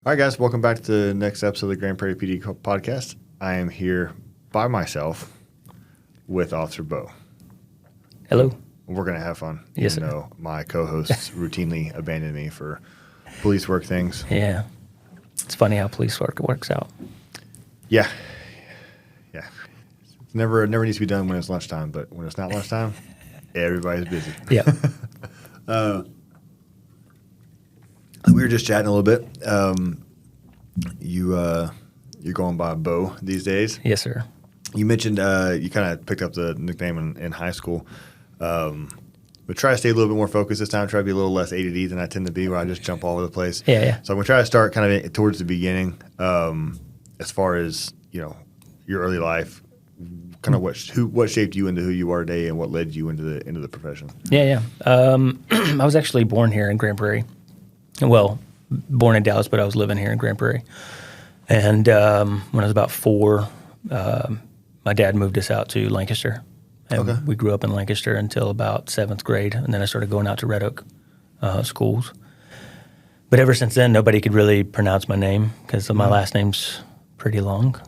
All right, guys, welcome back to the next episode of the Grand Prairie PD podcast. I am here by myself with Officer Bo. Hello. We're going to have fun, Yes, even sir. though my co-hosts routinely abandon me for police work things. Yeah. It's funny how police work works out. Yeah. It never needs to be done when it's lunchtime, but when it's not lunchtime, everybody's busy. Yeah. We were just chatting a little bit. You're going by Bo these days. Yes, sir. You mentioned you kind of picked up the nickname in high school. But try to stay a little bit more focused this time. Try to be a little less ADD than I tend to be, where I just jump all over the place. Yeah. So I'm gonna try to start kind of towards the beginning, as far as your early life. Kind of what shaped you into who you are today, and what led you into the profession. Yeah. I was actually born here in Grand Prairie. Well, born in Dallas, but I was living here in Grand Prairie. And when I was about 4, my dad moved us out to Lancaster. And we grew up in Lancaster until about 7th grade, and then I started going out to Red Oak schools. But ever since then, nobody could really pronounce my name because my last name's pretty long.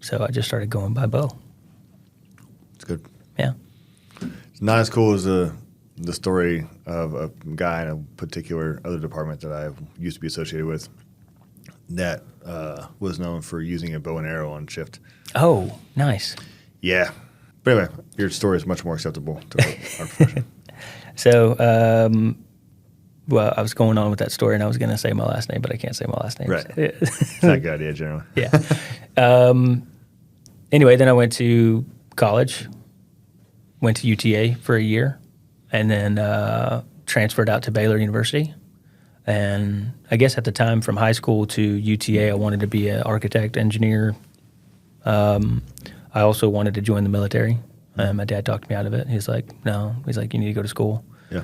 So I just started going by Bo. It's good. Yeah. It's not as cool as the story of a guy in a particular other department that I used to be associated with that was known for using a bow and arrow on shift. Oh, nice. Yeah. But anyway, your story is much more acceptable to our profession. So, well, I was going on with that story, and I was going to say my last name, but I can't say my last name. Right. It's not a good idea, generally. Yeah. Anyway, then I went to college, went to UTA for a year, and then transferred out to Baylor University. And I guess at the time, from high school to UTA, I wanted to be an architect, engineer. I also wanted to join the military. My dad talked me out of it. He's like, no. He's like, you need to go to school. Yeah.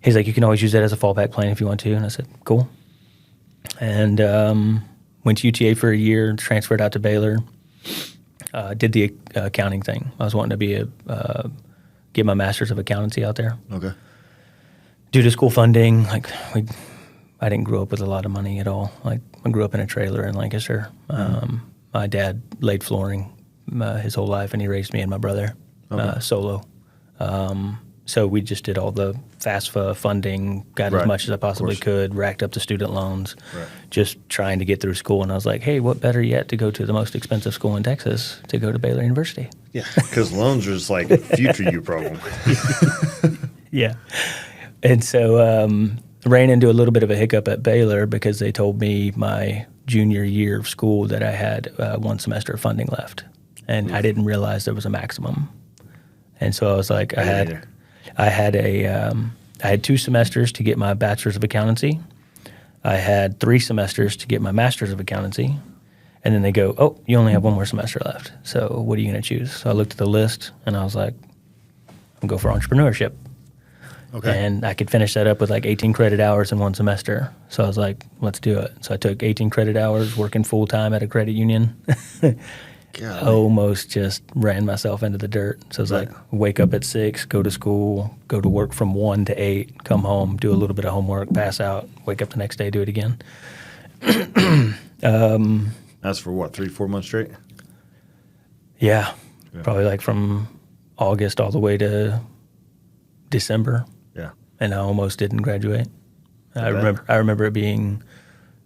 He's like, you can always use that as a fallback plan if you want to. And I said, cool. And went to UTA for a year, transferred out to Baylor, did the accounting thing. I was wanting to be get my master's of accountancy out there. Okay. Due to school funding, I didn't grow up with a lot of money at all. Like, I grew up in a trailer in Lancaster. My dad laid flooring his whole life, and he raised me and my brother solo. So we just did all the FAFSA funding, got as much as I possibly could, racked up the student loans, just trying to get through school. And I was like, hey, what better yet to go to the most expensive school in Texas, to go to Baylor University. Yeah, because loans are just like a future you problem. Yeah. And so ran into a little bit of a hiccup at Baylor because they told me my junior year of school that I had 1 semester of funding left. And I didn't realize there was a maximum. And so I was like, I had 2 semesters to get my bachelor's of accountancy. I had 3 semesters to get my master's of accountancy. And then they go, oh, you only have 1 more semester left. So what are you going to choose? So I looked at the list, and I was like, I'll go for entrepreneurship. Okay. And I could finish that up with like 18 credit hours in 1 semester. So I was like, let's do it. So I took 18 credit hours working full time at a credit union. Almost just ran myself into the dirt. So it's like, wake up at 6, go to school, go to work from 1 to 8, come home, do a little bit of homework, pass out, wake up the next day, do it again. That's for what, 3-4 months straight? Yeah, probably like from August all the way to December. Yeah. And I almost didn't graduate. I remember it being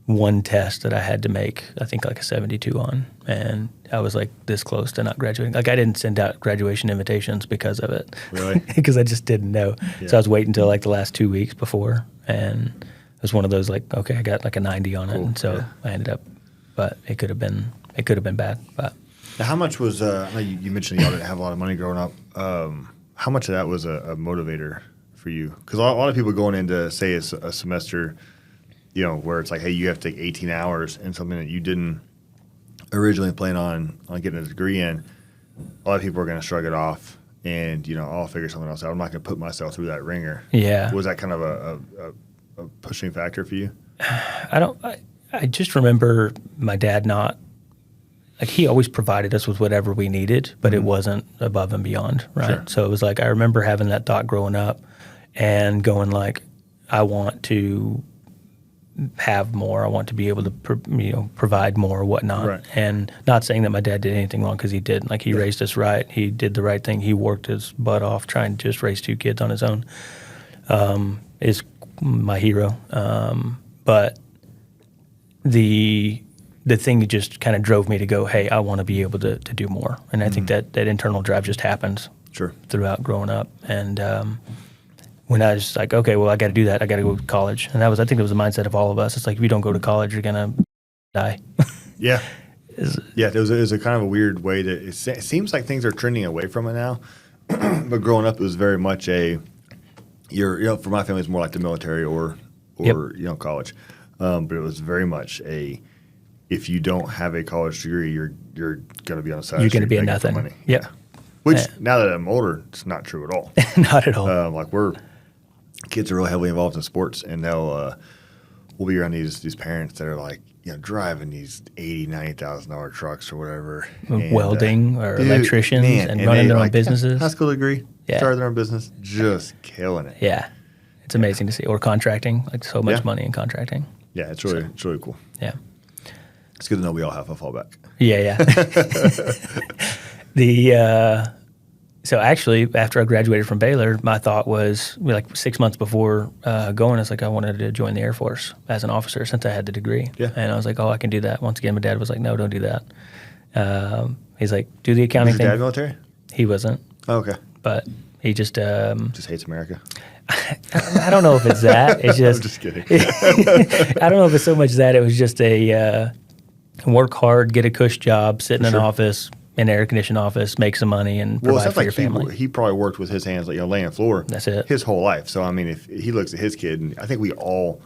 1 test that I had to make, I think like a 72 on, and I was like this close to not graduating. Like, I didn't send out graduation invitations because of it. Really? Because I just didn't know. Yeah. So I was waiting until like the last 2 weeks before, and it was one of those like, okay, I got like a 90 on it, and so I ended up. But it could have been bad. But now, how much was? I know you mentioned y'all didn't have a lot of money growing up. How much of that was a motivator for you? Because a lot of people going into, say, a semester, where it's like, hey, you have to take 18 hours in something that you didn't originally plan on getting a degree in. A lot of people are going to shrug it off and, I'll figure something else out. I'm not going to put myself through that ringer. Yeah. Was that kind of a pushing factor for you? I just remember my dad he always provided us with whatever we needed, but it wasn't above and beyond, right? Sure. So it was like, I remember having that thought growing up and going like, I want to have more. I want to be able to, provide more or whatnot. Right. And not saying that my dad did anything wrong, because he didn't. Like, he raised us right. He did the right thing. He worked his butt off trying to just raise 2 kids on his own. Is my hero. But the thing that just kind of drove me to go, hey, I want to be able to do more. And I think that internal drive just happens throughout growing up. And when I was like, okay, well, I got to do that. I got to go to college. And I think it was the mindset of all of us. It's like, if you don't go to college, you're going to die. Yeah. It was a kind of a weird way to, it seems like things are trending away from it now. But growing up, it was very much for my family, it's more like the military or college. But it was very much if you don't have a college degree, you're going to be on the side. You're going to be a nothing. Money. Yep. Yeah. Which now that I'm older, it's not true at all. Not at all. Kids are really heavily involved in sports, and we'll be around these parents that are like, driving these $80,000-$90,000 trucks or whatever, welding or electricians, and running their own businesses. High school degree, started their own business, just killing it. Yeah, it's amazing to see. Or contracting, like so much money in contracting. Yeah, it's really cool. Yeah, it's good to know we all have a fallback. Yeah. So actually, after I graduated from Baylor, my thought was, like 6 months before going, it's like I wanted to join the Air Force as an officer since I had the degree. Yeah. And I was like, oh, I can do that. Once again, my dad was like, no, don't do that. He's like, do the accounting thing. Was your dad military? He wasn't. Oh, okay. But he just hates America. I don't know if it's that. It's just. I'm just kidding. I don't know if it's so much that. It was just a work hard, get a cush job, sit in an office, in an air-conditioned office, make some money, and provide for your family. He probably worked with his hands, laying floor. That's it. His whole life. So, I mean, if he looks at his kid, and I think we all,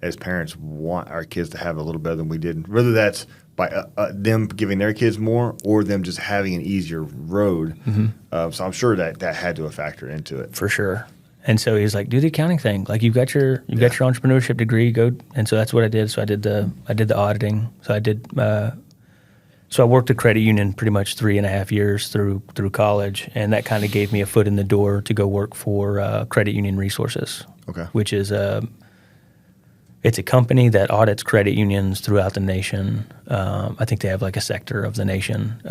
as parents, want our kids to have a little better than we did. Whether that's by them giving their kids more or them just having an easier road. Mm-hmm. So I'm sure that had to have factored into it. For sure. And so he's like, do the accounting thing. Like, you've got your entrepreneurship degree, go. And so that's what I did. So I did the auditing. So I did. So I worked at credit union pretty much 3.5 years through college, and that kind of gave me a foot in the door to go work for Credit Union Resources. Okay. Which is it's a company that audits credit unions throughout the nation. I think they have like a sector of the nation,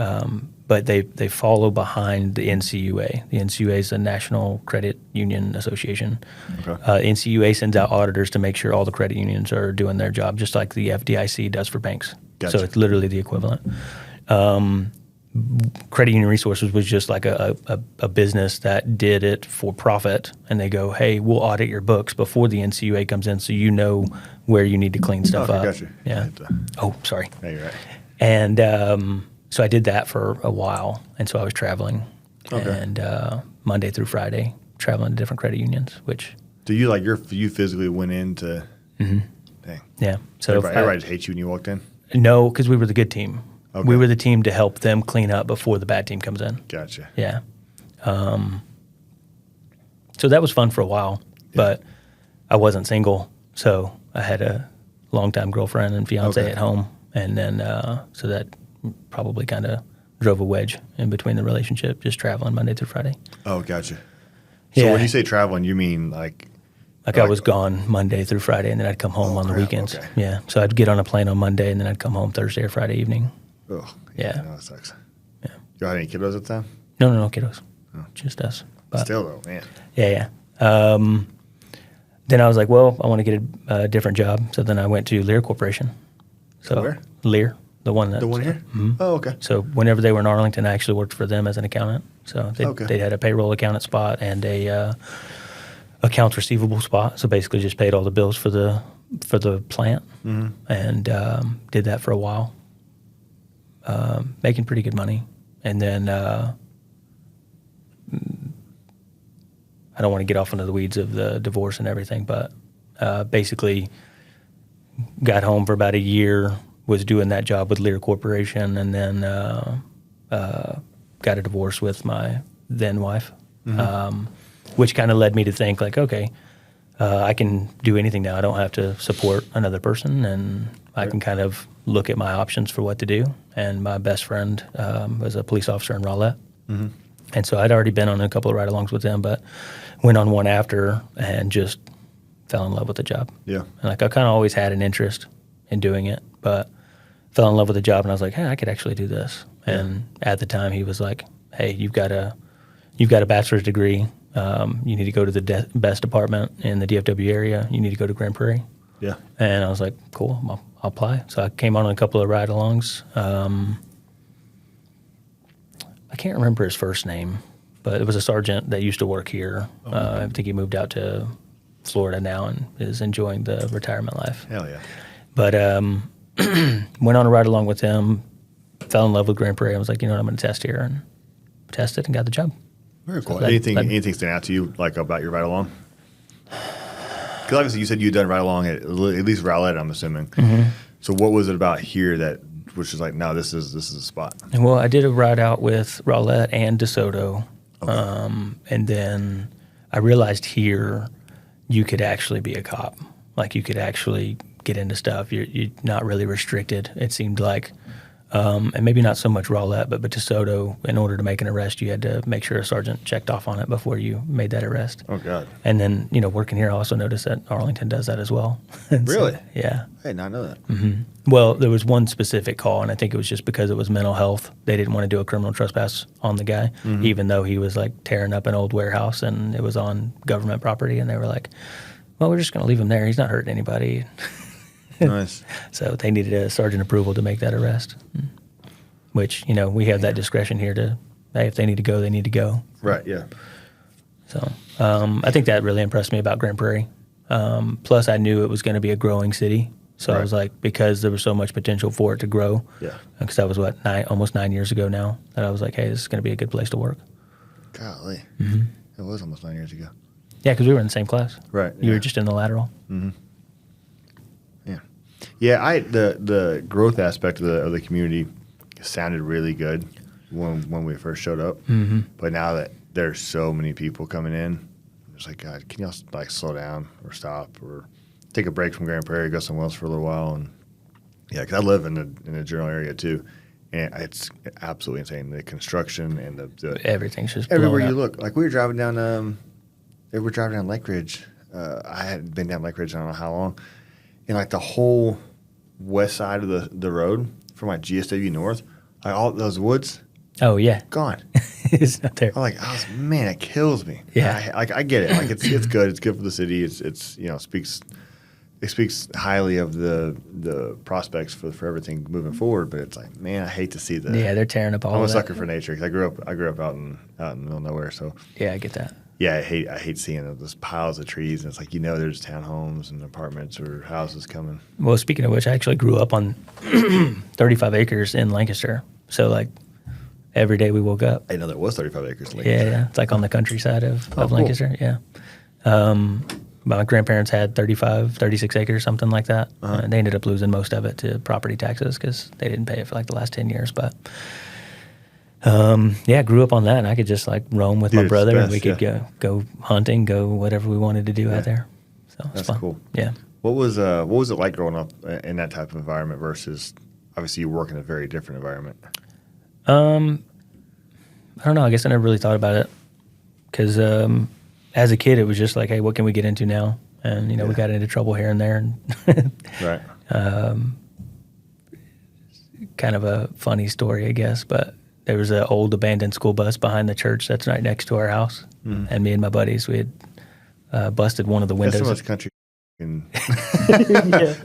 but they follow behind the NCUA. The NCUA is the National Credit Union Association. Okay. NCUA sends out auditors to make sure all the credit unions are doing their job, just like the FDIC does for banks. Gotcha. So it's literally the equivalent. Credit Union Resources was just like a business that did it for profit, and they go, hey, we'll audit your books before the NCUA comes in so you know where you need to clean stuff up. Gotcha. Yeah. Oh, sorry. No, you're right. And so I did that for a while, and so I was traveling, and Monday through Friday, traveling to different credit unions, which... So you physically went into... Mm-hmm. Dang. Yeah. So everybody just hates you when you walked in? No, because we were the good team. Okay. We were the team to help them clean up before the bad team comes in. Gotcha. Yeah. So that was fun for a while, but I wasn't single, so I had a longtime girlfriend and fiance at home, and then so that probably kind of drove a wedge in between the relationship, just traveling Monday through Friday. Oh, gotcha. So when you say traveling, you mean like I was gone Monday through Friday, and then I'd come home on the weekends. Okay. Yeah, so I'd get on a plane on Monday, and then I'd come home Thursday or Friday evening. Oh, yeah. No, that sucks. Yeah. You have any kiddos at the time? No kiddos. Oh. Just us. But still, though, man. Yeah. Then I was like, well, I want to get a different job. So then I went to Lear Corporation. So where? Lear, the one here? Mm-hmm. Oh, okay. So whenever they were in Arlington, I actually worked for them as an accountant. So they had a payroll accountant spot and a accounts receivable spot. So basically just paid all the bills for the plant, and did that for a while, making pretty good money. And then I don't want to get off into the weeds of the divorce and everything, but basically got home for about a year, was doing that job with Lear Corporation, and then got a divorce with my then wife, which kind of led me to think like, okay, I can do anything now. I don't have to support another person, and I can kind of look at my options for what to do. And my best friend was a police officer in Rowlett. Mm-hmm. And so I'd already been on a couple of ride-alongs with him, but went on one after and just fell in love with the job. Yeah. And like I kind of always had an interest in doing it, but fell in love with the job, and I was like, hey, I could actually do this. And at the time, he was like, hey, you've got a bachelor's degree. You need to go to the best department in the DFW area. You need to go to Grand Prairie. Yeah. And I was like, cool, I'll apply. So I came on a couple of ride-alongs. I can't remember his first name, but it was a sergeant that used to work here. I think he moved out to Florida now and is enjoying the retirement life. Hell yeah. But went on a ride-along with him, fell in love with Grand Prairie. I was like, you know what, I'm going to test here, and tested and got the job. Very cool. So anything stand out to you, like, about your ride-along? Because obviously you said you'd done ride-along at least Rowlett, I'm assuming. Mm-hmm. So what was it about here that which is like, no, this is a spot? And well, I did a ride out with Rowlett and DeSoto. Okay. And then I realized here you could actually be a cop. Like you could actually get into stuff. You're not really restricted, it seemed like. And maybe not so much Rowlett, but DeSoto, in order to make an arrest, you had to make sure a sergeant checked off on it before you made that arrest. Oh, God. And then, working here, I also noticed that Arlington does that as well. Really? So, yeah. I did not know that. Mm-hmm. Well, there was one specific call, and I think it was just because it was mental health. They didn't want to do a criminal trespass on the guy, even though he was like tearing up an old warehouse and it was on government property. And they were like, well, we're just going to leave him there. He's not hurting anybody. Nice. So they needed a sergeant approval to make that arrest, which, we have that discretion here to, hey, if they need to go, they need to go. Right, yeah. So I think that really impressed me about Grand Prairie. Plus, I knew it was going to be a growing city. So I was like, because there was so much potential for it to grow. Yeah. Because that was, almost 9 years ago now, that I was like, hey, this is going to be a good place to work. Golly. It was almost 9 years ago. Yeah, because we were in the same class. Right. You were just in the lateral. Yeah. Yeah, the growth aspect of the community sounded really good when we first showed up. But now that there's so many people coming in, it's like, God, can y'all like slow down or stop or take a break from Grand Prairie, go somewhere else for a little while? And yeah, because I live in the general area too, and it's absolutely insane. The construction and the Everything's just everywhere you up. look. Like we were driving down Lake Ridge. I hadn't been down Lake Ridge I don't know how long, and like the whole west side of the road from like GSW North, like all those woods. Oh, yeah. Gone. It's not there. I'm like, man, it kills me. Yeah. I get it. Like it's good. It's good for the city. It speaks highly of the prospects for everything moving forward. But it's like, man, I hate to see that. Yeah, they're tearing up all I'm of a that. sucker for nature because I grew up out in the middle of nowhere. So Yeah, I get that. yeah, I hate seeing those piles of trees. And it's like, there's townhomes and apartments or houses coming. Well, speaking of which, I actually grew up on 35 acres in Lancaster. So, like, every day we woke up. I didn't know there was 35 acres. In Yeah. It's like on the countryside of cool. Lancaster. Yeah. My grandparents had 36 acres, something like that. And they ended up losing most of it to property taxes because they didn't pay it for like the last 10 years. But, yeah, grew up on that. And I could just like roam with my It's brother best, and we could go hunting, go whatever we wanted to do out there. So it's That's fun. cool. Yeah. What was it like growing up in that type of environment versus obviously you work in a very different environment? I don't know. I guess I never really thought about it because as a kid, it was just like, hey, what can we get into now? And, we got into trouble here and there. And Right. kind of a funny story, I guess. But there was an old abandoned school bus behind the church that's right next to our house. And me and my buddies, we had busted one of the That's windows. so much country.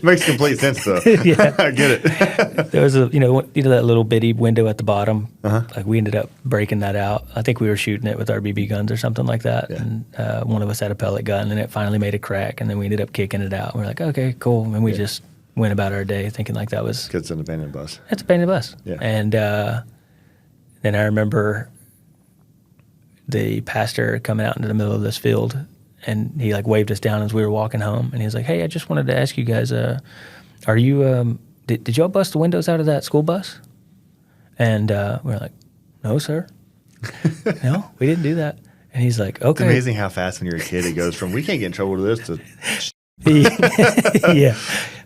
Makes complete sense though. Yeah. I get it. There was that little bitty window at the bottom. Like we ended up breaking that out. I think we were shooting it with our BB guns or something like that. Yeah. And one of us had a pellet gun, and it finally made a crack. And then we ended up kicking it out. We're like, okay, cool. And we just went about our day thinking like that was It's an abandoned bus. it's a pain in the bus. Yeah. And then I remember the pastor coming out into the middle of this field. And he like waved us down as we were walking home, and he was like, "Hey, I just wanted to ask you guys, are you did y'all bust the windows out of that school bus?" And we're like, "No, sir, no, we didn't do that." And he's like, It's "Okay." amazing how fast when you're a kid it goes from we can't get in trouble with this to Yeah,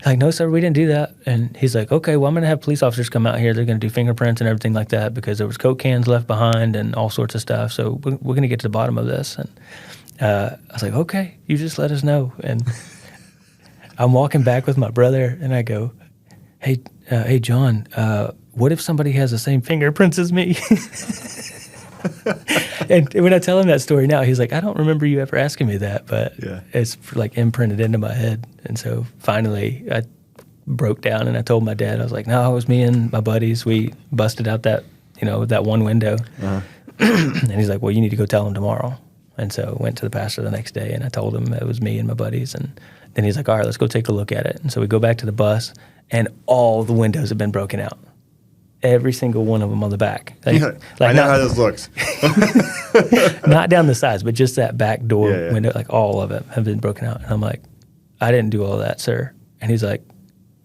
like, "No, sir, we didn't do that." And he's like, "Okay, well, I'm gonna have police officers come out here. They're gonna do fingerprints and everything like that because there was Coke cans left behind and all sorts of stuff. So we're gonna get to the bottom of this." And I was like, okay, you just let us know. And I'm walking back with my brother, and I go, hey, John, what if somebody has the same fingerprints as me? And when I tell him that story now, he's like, I don't remember you ever asking me that, but it's like imprinted into my head. And so finally I broke down and I told my dad, I was like, no, it was me and my buddies. We busted out that, that one window. And he's like, well, you need to go tell him tomorrow. And so I went to the pastor the next day and I told him it was me and my buddies. And then he's like, all right, let's go take a look at it. And so we go back to the bus and all the windows have been broken out. Every single one of them on the back. I know how this looks. Not down the sides, but just that back door window, like all of it have been broken out. And I'm like, I didn't do all of that, sir. And he's like,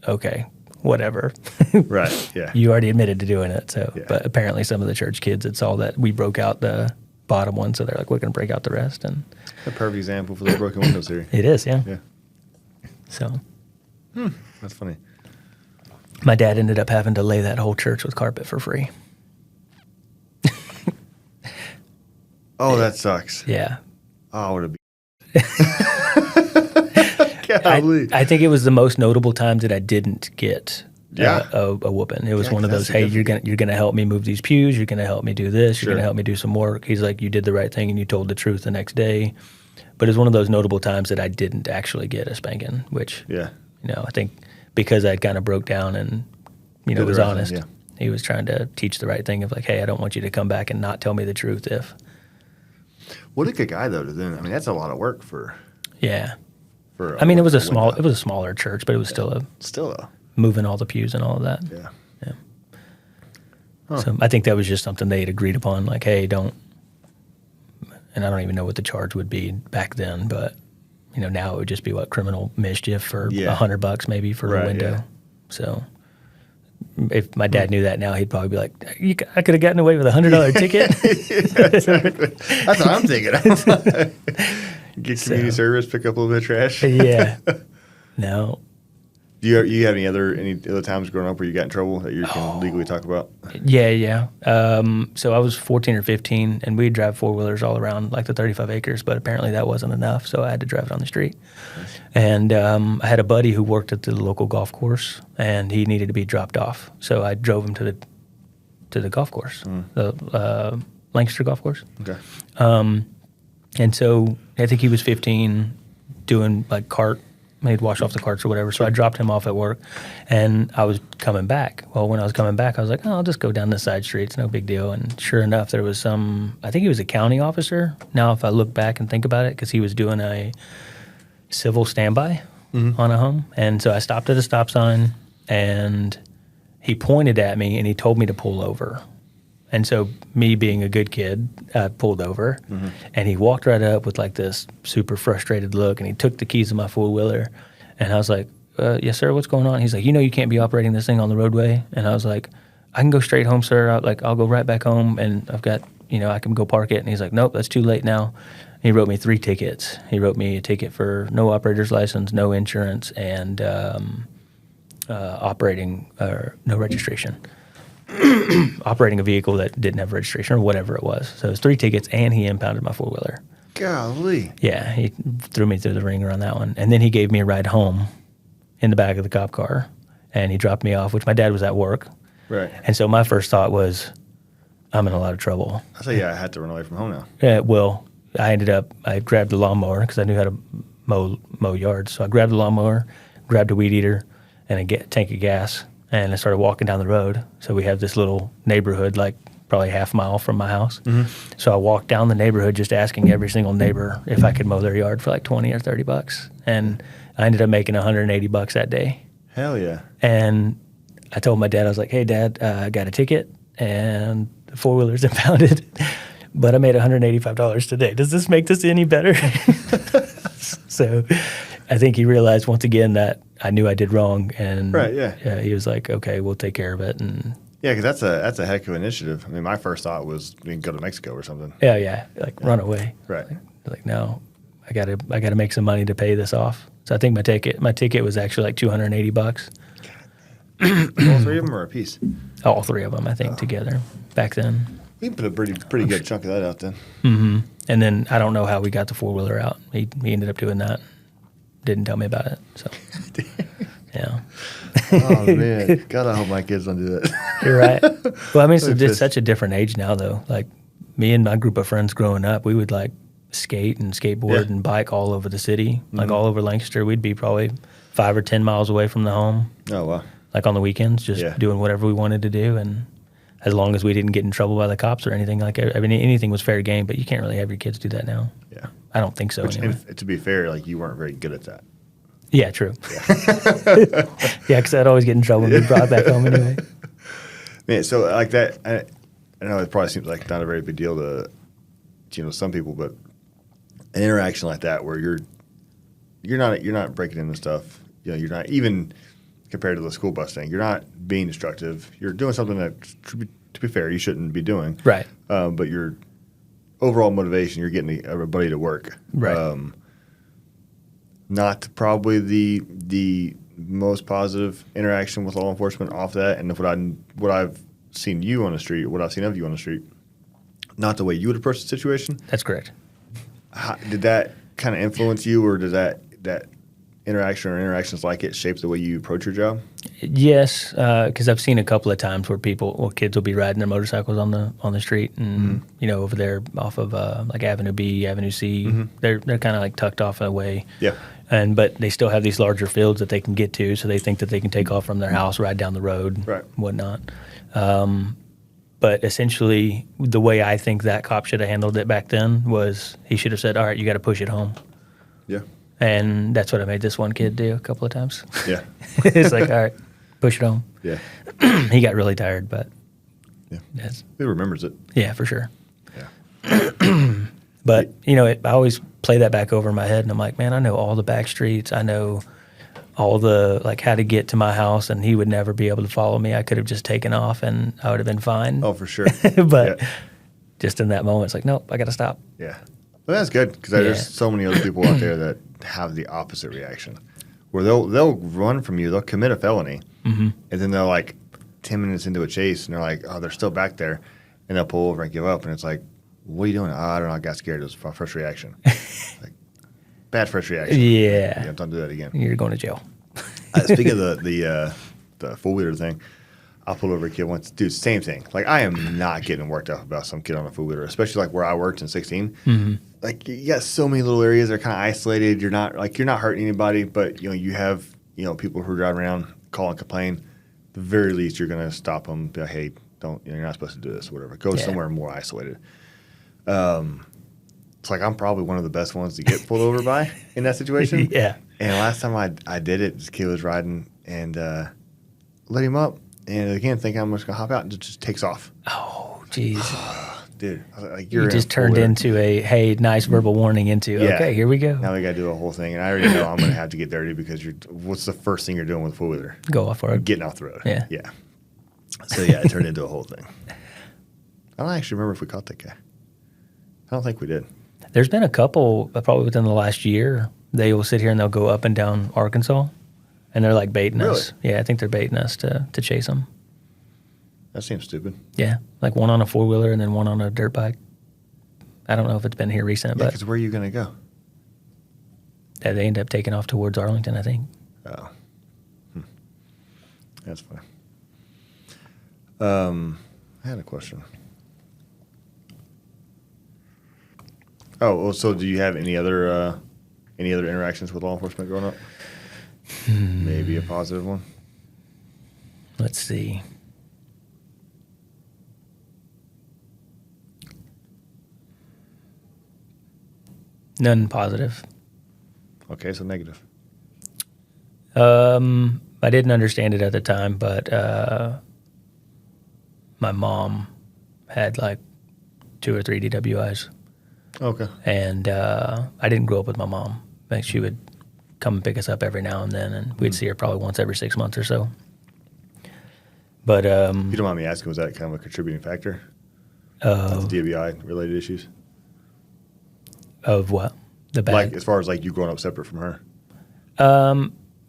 okay, whatever. Right, yeah. You already admitted to doing it. So, but apparently some of the church kids had saw that we broke out the bottom one, so they're like, we're going to break out the rest. And a perfect example for the broken windows here. It is, yeah. So. That's funny. My dad ended up having to lay that whole church with carpet for free. Oh, that sucks. Yeah. Oh, what a I think it was the most notable times that I didn't get a whooping. It was one of those, hey, you're gonna help me move these pews. You're gonna help me do this. You're gonna help me do some work. He's like, you did the right thing and you told the truth the next day. But it's one of those notable times that I didn't actually get a spanking, which I think because I kind of broke down and was honest. He was trying to teach the right thing of like, hey, I don't want you to come back and not tell me the truth if. What a good guy though to then. I mean, that's a lot of work for. Yeah. It was a smaller church, but it was still moving all the pews and all of that. Yeah. Huh. So I think that was just something they had agreed upon, like, hey, don't. And I don't even know what the charge would be back then, but now it would just be criminal mischief for $100 maybe for a window. Yeah. So if my dad knew that now, he'd probably be like, I could have gotten away with $100 ticket. Exactly. That's what I'm thinking. Get community service, pick up a little bit of trash. Yeah. No. Do you have any other times growing up where you got in trouble that you can legally talk about? Yeah. So I was 14 or 15, and we'd drive four-wheelers all around like the 35 acres, but apparently that wasn't enough, so I had to drive it on the street. Nice. And I had a buddy who worked at the local golf course, and he needed to be dropped off, so I drove him to the golf course, the Lancaster golf course. Okay. And so I think he was 15, doing like cart. He'd wash off the carts or whatever. So I dropped him off at work, and I was coming back. Well, when I was coming back, I was like, I'll just go down this side street. It's no big deal. And sure enough, there was I think he was a county officer. Now, if I look back and think about it, because he was doing a civil standby on a home. And so I stopped at a stop sign, and he pointed at me, and he told me to pull over. And so me being a good kid, I pulled over, and he walked right up with like this super frustrated look, and he took the keys of my four-wheeler, and I was like, yes, sir, what's going on? He's like, you can't be operating this thing on the roadway. And I was like, I can go straight home, sir. I'll go right back home, and I've got, I can go park it. And he's like, nope, that's too late now. He wrote me 3 tickets. He wrote me a ticket for no operator's license, no insurance, and no registration. Operating a vehicle that didn't have registration or whatever it was. So it was 3 tickets, and he impounded my four-wheeler. Golly. Yeah, he threw me through the ringer on that one. And then he gave me a ride home in the back of the cop car, and he dropped me off, which my dad was at work. Right. And so my first thought was, I'm in a lot of trouble. I say, I had to run away from home now. Yeah, well, I grabbed the lawnmower because I knew how to mow yards. So I grabbed the lawnmower, grabbed a weed eater, and a tank of gas. And I started walking down the road. So we have this little neighborhood, like probably half mile from my house. So I walked down the neighborhood just asking every single neighbor if I could mow their yard for like $20 or $30. And I ended up making $180 that day. Hell yeah. And I told my dad, I was like, hey, Dad, I got a ticket and the four-wheeler's impounded, but I made $185 today. Does this make this any better? So I think he realized once again that I knew I did wrong, and he was like, "Okay, we'll take care of it." And yeah, because that's a heck of an initiative. I mean, my first thought was we can go to Mexico or something. Yeah, run away. Right. Like no, I gotta make some money to pay this off. So I think my ticket was actually like $280. All 3 of them or a piece? All 3 of them, I think, together back then. We can put a pretty good chunk of that out then. And then I don't know how we got the 4-wheeler out. He ended up doing that. Didn't tell me about it. So, yeah. Oh, man. God, I hope my kids don't do that. You're right. Well, I mean, it's just such a different age now, though. Like, me and my group of friends growing up, we would, like, skate and skateboard and bike all over the city, like all over Lancaster. We'd be probably 5 or 10 miles away from the home. Oh, wow. Like, on the weekends, just doing whatever we wanted to do. And as long as we didn't get in trouble by the cops or anything like that. I mean, anything was fair game, but you can't really have your kids do that now. Yeah. I don't think so, anyway. And to be fair, like, you weren't very good at that. Yeah, true. Yeah, because I'd always get in trouble and be brought back home anyway. Man, so like that, I know it probably seems like not a very big deal to some people, but an interaction like that where you're not breaking into stuff. You're not even compared to the school bus thing. You're not being destructive. You're doing something that, to be fair, you shouldn't be doing. Right. But your overall motivation, you're getting everybody to work. Right. Not probably the most positive interaction with law enforcement off that, and what I've seen you on the street, what I've seen of you on the street, not the way you would approach the situation. That's correct. Did that kind of influence you, or does that interaction or interactions like it shape the way you approach your job? Yes, because I've seen a couple of times where kids will be riding their motorcycles on the street, and over there off of like Avenue B, Avenue C, they're kind of like tucked off away. Yeah. But they still have these larger fields that they can get to, so they think that they can take off from their house, ride down the road, right, whatnot. But essentially, the way I think that cop should have handled it back then was he should have said, "All right, you got to push it home." Yeah. And that's what I made this one kid do a couple of times. Yeah. It's like, all right, push it home. Yeah. He got really tired, but He remembers it. Yeah, for sure. Yeah. But, I always play that back over in my head, and I'm like, man, I know all the back streets. I know all the, like, how to get to my house, and he would never be able to follow me. I could have just taken off, and I would have been fine. Oh, for sure. But just in that moment, it's like, nope, I got to stop. Yeah. But that's good, because there's so many other people out there that have the opposite reaction, where they'll run from you, they'll commit a felony, and then they'll, like, 10 minutes into a chase, and they're like, oh, they're still back there, and they'll pull over and give up, and it's like, what are you doing? Oh, I don't know, I got scared. It was my first reaction. Like, bad first reaction. Yeah. Don't do that again. You're going to jail. Speaking of the 4-wheeler thing, I pulled over a kid once. Dude, same thing. Like, I am not getting worked up about some kid on a 4-wheeler, especially like where I worked in 16. Like, you got so many little areas that are kind of isolated. You're not hurting anybody, but you have people who drive around, call and complain. At the very least, you're gonna stop them. Be like, hey, don't. You're not supposed to do this or whatever. Go somewhere more isolated. It's like I'm probably one of the best ones to get pulled over by in that situation. Yeah. And last time I did it, this kid was riding and let him up, and again thinking I'm just gonna hop out, and it just takes off. Oh, jeez. Dude, I was like, you just turned into a, hey, nice verbal warning into, okay, here we go. Now we got to do a whole thing. And I already know I'm going to have to get dirty because what's the first thing you're doing with a 4-wheeler? Go off road. Getting off the road. Yeah. Yeah. So, it turned into a whole thing. I don't actually remember if we caught that guy. I don't think we did. There's been a couple, probably within the last year, they will sit here and they'll go up and down Arkansas, and they're like baiting us. Yeah, I think they're baiting us to chase them. That seems stupid. Yeah, like one on a 4-wheeler and then one on a dirt bike. I don't know if it's been here recent, but because where are you going to go? They end up taking off towards Arlington, I think. Oh, that's funny. I had a question. Oh, well, so do you have any other interactions with law enforcement growing up? Maybe a positive one. Let's see. None positive. Okay, so negative. I didn't understand it at the time, but my mom had like 2 or 3 DWIs. Okay. And I didn't grow up with my mom. Like, she would come and pick us up every now and then, and we'd see her probably once every 6 months or so. But if you don't mind me asking, was that kind of a contributing factor of the DWI-related issues? Of what? The bad? Like, as far as like you growing up separate from her?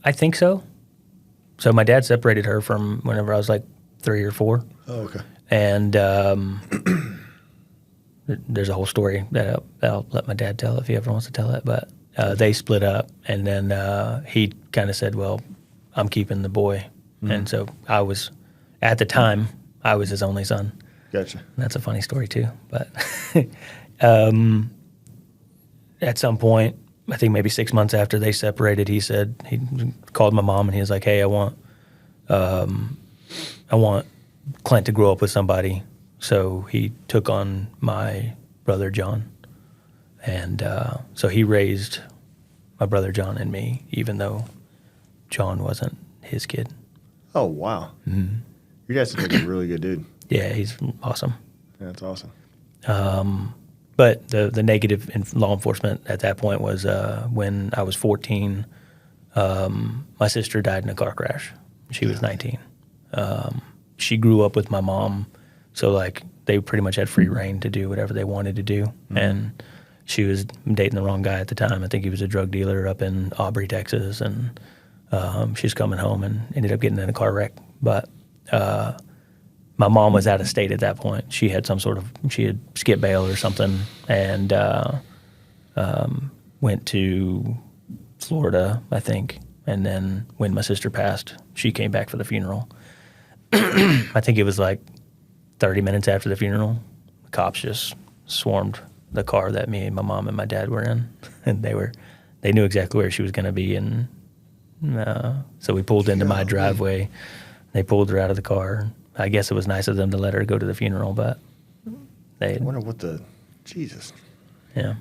I think so. So my dad separated her from whenever I was like 3 or 4. Oh, okay. And there's a whole story that I'll let my dad tell if he ever wants to tell it. But they split up, and then he kind of said, "Well, I'm keeping the boy," and so I was, at the time, I was his only son. Gotcha. And that's a funny story too. But at some point, I think maybe 6 months after they separated, he called my mom and he was like, "Hey, I want Clint to grow up with somebody." So he took on my brother John, and so he raised my brother John and me, even though John wasn't his kid. Oh, wow. Mm-hmm. Your dad's like a really good dude. Yeah, he's awesome. Yeah, that's awesome. But the negative in law enforcement at that point was when I was 14, my sister died in a car crash. She was 19. She grew up with my mom, so like they pretty much had free reign to do whatever they wanted to do. Mm-hmm. And she was dating the wrong guy at the time. I think he was a drug dealer up in Aubrey, Texas, and she's coming home and ended up getting in a car wreck. But my mom was out of state at that point. She had she had skipped bail or something, and went to Florida, I think. And then when my sister passed, she came back for the funeral. I think it was like 30 minutes after the funeral, the cops just swarmed the car that me and my mom and my dad were in, and they knew exactly where she was going to be, and so we pulled into my driveway. They pulled her out of the car. I guess it was nice of them to let her go to the funeral, but I wonder what Jesus. Yeah.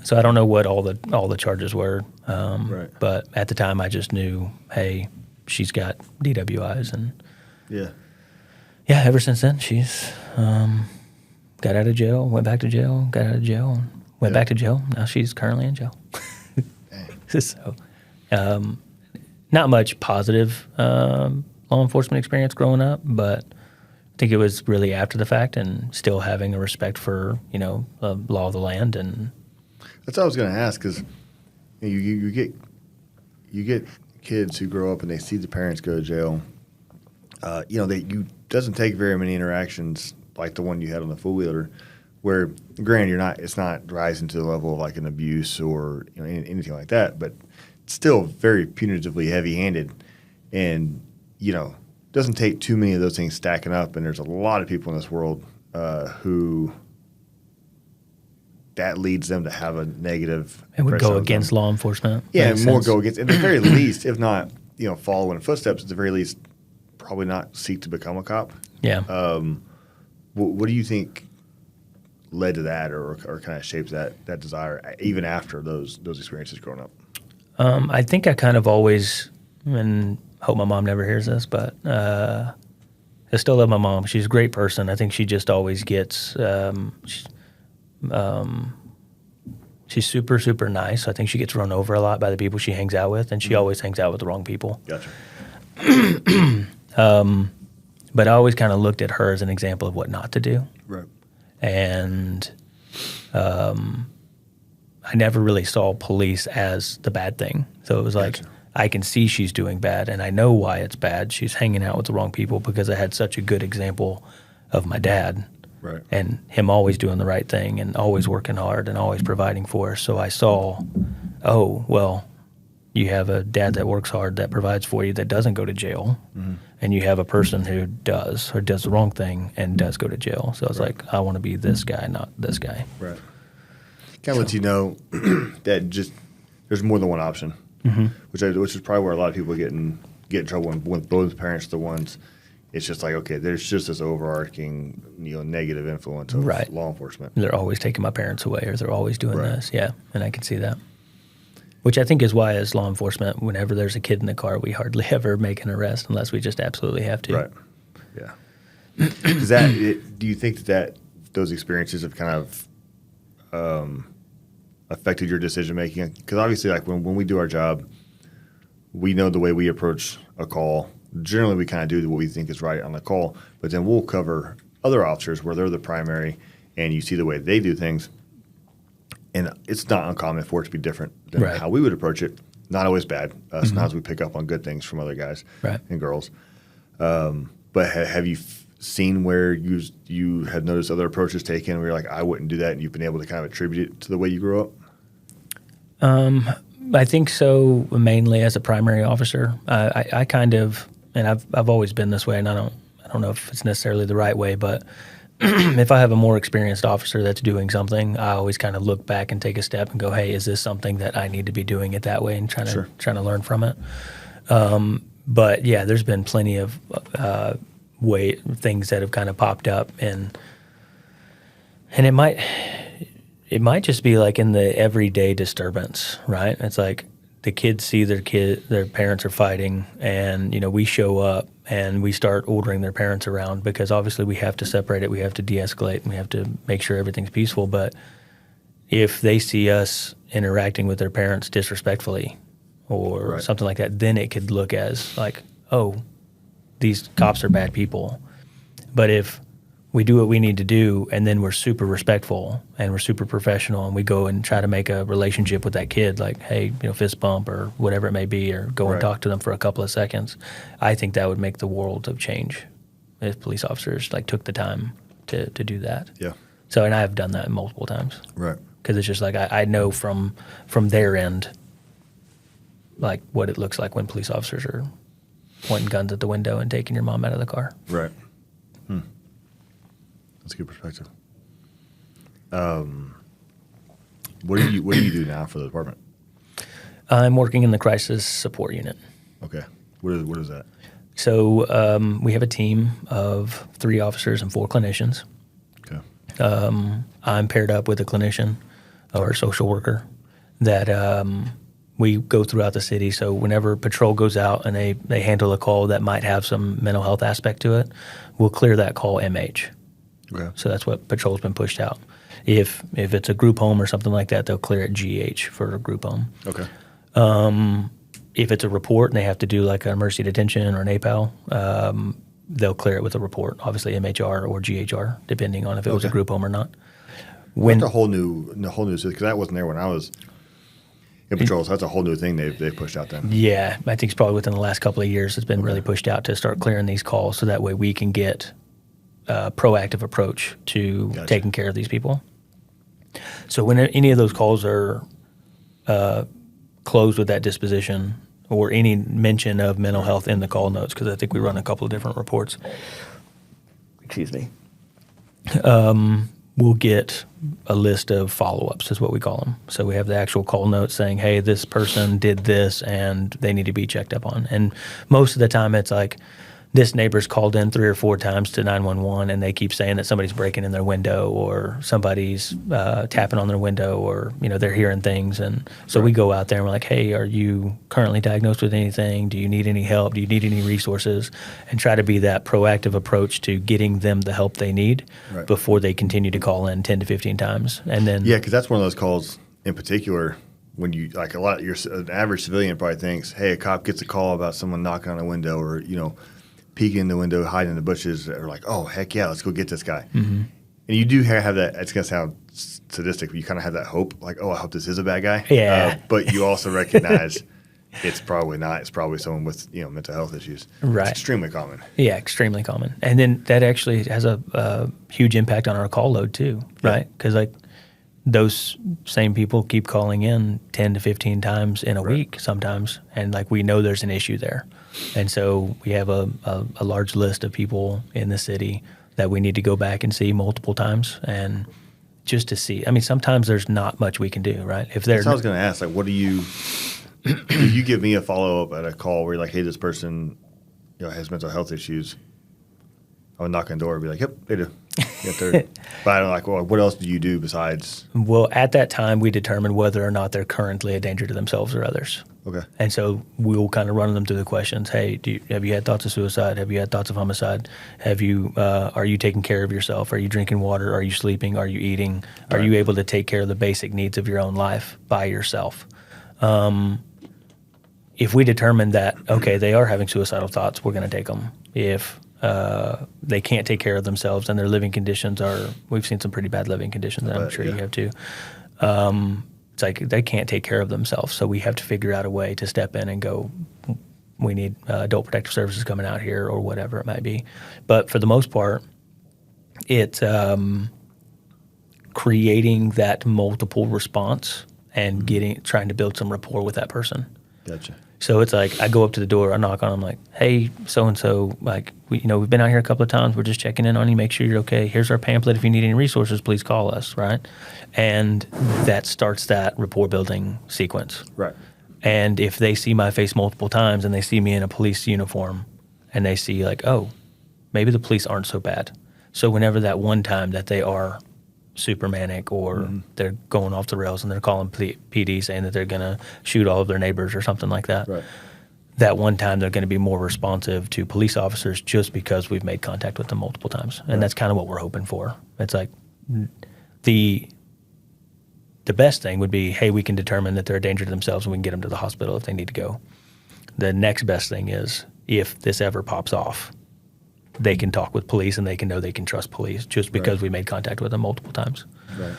So I don't know what all the charges were, right. But at the time I just knew, hey, she's got DWIs, and yeah, ever since then she's got out of jail, went back to jail, got out of jail, went back to jail. Now she's currently in jail. So, not much positive law enforcement experience growing up, but I think it was really after the fact, and still having a respect for the law of the land. And that's what I was going to ask, because you get kids who grow up and they see the parents go to jail. Doesn't take very many interactions like the one you had on the four-wheeler, where granted it's not rising to the level of like an abuse or anything like that, but it's still very punitively heavy-handed, and doesn't take too many of those things stacking up. And there's a lot of people in this world who that leads them to have a negative. It would go against law enforcement. Yeah, more go against. At the very least, if not follow in footsteps, at the very least, probably not seek to become a cop. Yeah. What do you think led to that, or kind of shaped that desire, even after those experiences growing up? I think I kind of always, and hope my mom never hears this, but I still love my mom. She's a great person. I think she just always gets, she's super, super nice. I think she gets run over a lot by the people she hangs out with, and she always hangs out with the wrong people. Gotcha. But I always kind of looked at her as an example of what not to do. Right. And I never really saw police as the bad thing. So it was like, I can see she's doing bad, and I know why it's bad. She's hanging out with the wrong people, because I had such a good example of my dad. Right. And him always doing the right thing and always working hard and always providing for us. So I saw, oh, well, you have a dad that works hard, that provides for you, that doesn't go to jail. Mm-hmm. And you have a person who does, or does the wrong thing and does go to jail. So I was like, I want to be this guy, not this guy. Right. Kind of lets you know that just there's more than one option, mm-hmm. which is probably where a lot of people get in trouble when both parents are the ones. It's just like, okay, there's just this overarching, negative influence of law enforcement. They're always taking my parents away, or they're always doing this. Yeah, and I can see that. Which I think is why, as law enforcement, whenever there's a kid in the car, we hardly ever make an arrest unless we just absolutely have to. Right. Yeah. Do you think that those experiences have kind of affected your decision making? Because obviously, like when we do our job, we know the way we approach a call. Generally, we kind of do what we think is right on the call, but then we'll cover other officers where they're the primary, and you see the way they do things. And it's not uncommon for it to be different than how we would approach it. Not always bad. Sometimes we pick up on good things from other guys and girls. But have you seen where you had noticed other approaches taken where you're like, I wouldn't do that, and you've been able to kind of attribute it to the way you grew up? I think so, mainly as a primary officer. I kind of, and I've always been this way, and I don't know if it's necessarily the right way, but if I have a more experienced officer that's doing something, I always kind of look back and take a step and go, hey, is this something that I need to be doing it that way, and trying to learn from it. But yeah, there's been plenty of things that have kind of popped up, and it might just be like in the everyday disturbance, right? It's like the kids see their parents are fighting, and we show up and we start ordering their parents around, because obviously we have to separate it, we have to de-escalate, and we have to make sure everything's peaceful. But if they see us interacting with their parents disrespectfully or something like that, then it could look as like, oh, these cops are bad people. But if we do what we need to do, and then we're super respectful and we're super professional, and we go and try to make a relationship with that kid, like, hey, fist bump or whatever it may be, or go and talk to them for a couple of seconds, I think that would make the world of change if police officers like took the time to do that. Yeah. So, and I have done that multiple times. Right. Because it's just like I know from their end, like what it looks like when police officers are pointing guns at the window and taking your mom out of the car. Right. That's a good perspective. What do you do now for the department? I'm working in the crisis support unit. Okay. What is that? So we have a team of 3 officers and 4 clinicians. Okay. I'm paired up with a clinician or a social worker that we go throughout the city. So whenever patrol goes out and they handle a call that might have some mental health aspect to it, we'll clear that call MH. Okay. So that's what patrol's been pushed out. If it's a group home or something like that, they'll clear it GH for a group home. Okay. If it's a report and they have to do like an emergency detention or an APAL, they'll clear it with a report, obviously MHR or GHR, depending on if it was a group home or not. That's a whole new system, because that wasn't there when I was in patrol. So that's a whole new thing they pushed out then. Yeah, I think it's probably within the last couple of years it's been really pushed out to start clearing these calls, so that way we can get a proactive approach to taking care of these people. So when any of those calls are closed with that disposition, or any mention of mental health in the call notes, because I think we run a couple of different reports. Excuse me. We'll get a list of follow-ups, is what we call them. So we have the actual call notes saying, hey, this person did this and they need to be checked up on. And most of the time it's like, this neighbor's called in 3 or 4 times to 911, and they keep saying that somebody's breaking in their window, or somebody's tapping on their window, or they're hearing things. And so we go out there and we're like, hey, are you currently diagnosed with anything? Do you need any help? Do you need any resources? And try to be that proactive approach to getting them the help they need before they continue to call in 10 to 15 times. And then because that's one of those calls in particular when you like an average civilian probably thinks, hey, a cop gets a call about someone knocking on a window, or peeking in the window, hiding in the bushes, or like, oh, heck yeah, let's go get this guy. Mm-hmm. And you do have that, it's going to sound sadistic, but you kind of have that hope, like, oh, I hope this is a bad guy. Yeah. But you also recognize it's probably not. It's probably someone with, mental health issues. Right. It's extremely common. Yeah, extremely common. And then that actually has a huge impact on our call load too, right? Because like those same people keep calling in 10 to 15 times in a week sometimes, and like we know there's an issue there. And so we have a large list of people in the city that we need to go back and see multiple times, and just to see. I mean, sometimes there's not much we can do, right? If that's what I was going to ask. Like, what do you if you give me a follow-up at a call where you're like, hey, this person has mental health issues, I would knock on the door and be like, yep, they do. But I'm like, well, what else do you do besides? Well, at that time, we determine whether or not they're currently a danger to themselves or others. Okay. And so we'll kind of run them through the questions. Hey, have you had thoughts of suicide? Have you had thoughts of homicide? Are you taking care of yourself? Are you drinking water? Are you sleeping? Are you eating? Are you able to take care of the basic needs of your own life by yourself? If we determine that, okay, they are having suicidal thoughts, we're going to take them. If they can't take care of themselves and their living conditions we've seen some pretty bad living conditions, and I'm sure you have too. It's like they can't take care of themselves, so we have to figure out a way to step in and go, we need adult protective services coming out here or whatever it might be. But for the most part, it's creating that multiple response and trying to build some rapport with that person. Gotcha. So it's like I go up to the door, I knock on them, like, hey, so and so, like, we've been out here a couple of times. We're just checking in on you, make sure you're okay. Here's our pamphlet. If you need any resources, please call us, right? And that starts that rapport building sequence. Right. And if they see my face multiple times and they see me in a police uniform and they see like, oh, maybe the police aren't so bad. So whenever that one time that they are super manic or they're going off the rails and they're calling PD saying that they're going to shoot all of their neighbors or something like that, Right. that one time they're going to be more responsive to police officers just because we've made contact with them multiple times. And that's kind of what we're hoping for. It's like the best thing would be, hey, we can determine that they're a danger to themselves and we can get them to the hospital if they need to go. The next best thing is if this ever pops off, they can talk with police and they can know they can trust police just because we made contact with them multiple times. Right.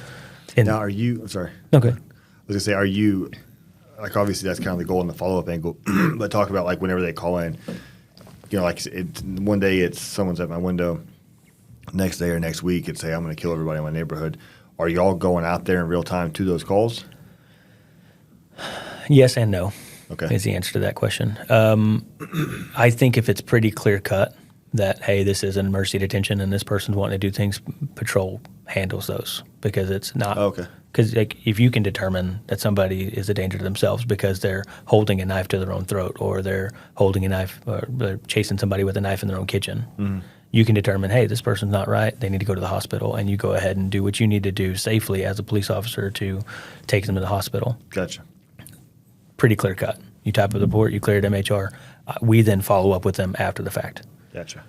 And Now, I'm sorry. Okay. I was going to say, are you, like, obviously that's kind of the goal in the follow-up angle, but talk about, like, whenever they call in, like, one day it's someone's at my window, next day or next week it's, hey, I'm going to kill everybody in my neighborhood. Are you all going out there in real time to those calls? Yes and no. Okay. Is the answer to that question. I think if it's pretty clear cut that, hey, this is an emergency detention and this person's wanting to do things, patrol handles those because it's not. Oh, okay. Because like, if you can determine that somebody is a danger to themselves because they're holding a knife to their own throat or they're holding a knife or they're chasing somebody with a knife in their own kitchen, you can determine, hey, this person's not right. They need to go to the hospital, and you go ahead and do what you need to do safely as a police officer to take them to the hospital. Gotcha. Pretty clear cut. You type up the report, you clear it MHR. We then follow up with them after the fact. Gotcha.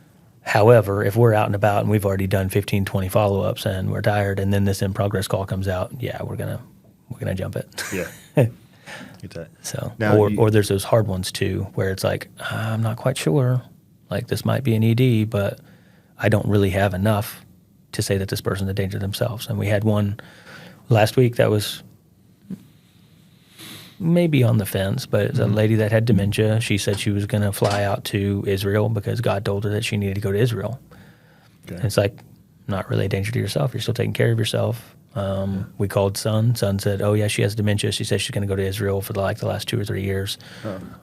However, if we're out and about and we've already done 15, 20 follow-ups and we're tired and then this in-progress call comes out, yeah, we're gonna jump it. Yeah. Get that. So, Now or there's those hard ones too where it's like, I'm not quite sure. Like this might be an ED, but I don't really have enough to say that this person's a danger to themselves. And we had one last week that was maybe on the fence, but it's a lady that had dementia. She said she was going to fly out to Israel because God told her that she needed to go to Israel. Okay. And it's like, not really a danger to yourself. You're still taking care of yourself. We called Son. Son said, oh, yeah, she has dementia. She said she's going to go to Israel for the last 2 or 3 years.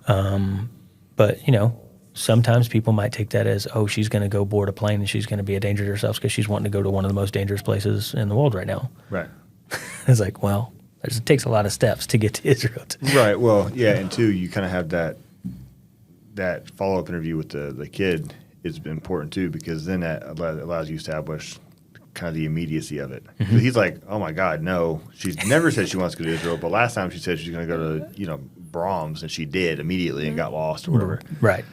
But, sometimes people might take that as, oh, she's going to go board a plane and she's going to be a danger to herself because she's wanting to go to one of the most dangerous places in the world right now. Right. It's like, well, it takes a lot of steps to get to Israel. Right. Well, yeah, and two, you kind of have that follow-up interview with the kid is important too, because then that allows you to establish kind of the immediacy of it. He's like, oh my God, no, she's never said she wants to go to Israel, but last time she said she's going to go to Brahms, and she did immediately and got lost or whatever. Right.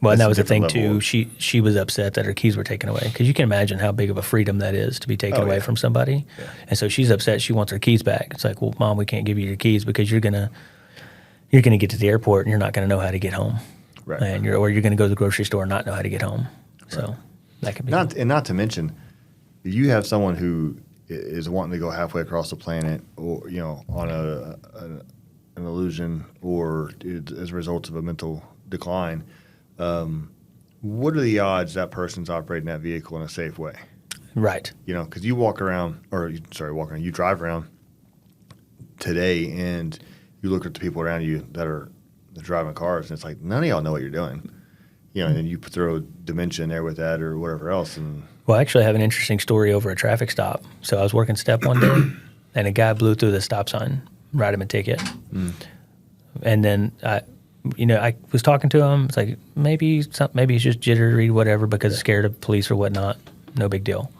Well, and that was the thing level. too. She was upset that her keys were taken away because you can imagine how big of a freedom that is to be taken away from somebody. Yeah. And so she's upset. She wants her keys back. It's like, well, Mom, we can't give you your keys because you're gonna get to the airport and you're not gonna know how to get home. Right. And you're going to go to the grocery store and not know how to get home. So that could be not to mention, you have someone who is wanting to go halfway across the planet, or on an illusion, or as a result of a mental decline. What are the odds that person's operating that vehicle in a safe way? Right. Because you you drive around today and you look at the people around you that are driving cars, and it's like none of y'all know what you're doing. And then you throw dementia in there with that or whatever else. And well, I actually have an interesting story over a traffic stop. So I was working step one day, and a guy blew through the stop sign, write him a ticket, and then I was talking to him. It's like maybe he's just jittery, whatever, because he's scared of police or whatnot. No big deal.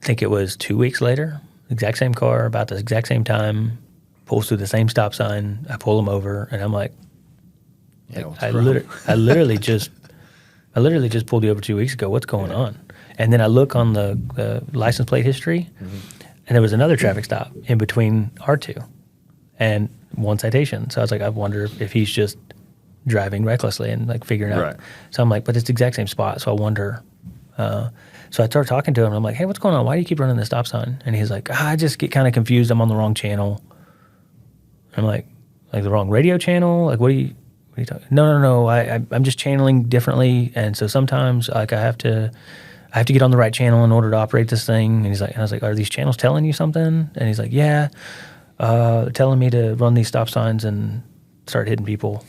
I think it was 2 weeks later, exact same car, about the exact same time, pulls through the same stop sign. I pull him over, and I'm like, I literally just pulled you over 2 weeks ago. What's going on? And then I look on the license plate history, and there was another traffic stop in between our two, and one citation. So I was like, I wonder if he's just driving recklessly and figuring out. Right. So I'm like, but it's the exact same spot. So I wonder. So I started talking to him, and I'm like, hey, what's going on? Why do you keep running the stop sign? And he's like, I just get kind of confused. I'm on the wrong channel. I'm like the wrong radio channel? Like, what are you are you talking? No. I'm just channeling differently, and so sometimes like I have to get on the right channel in order to operate this thing. And I was like, are these channels telling you something? And he's like, yeah, telling me to run these stop signs and start hitting people.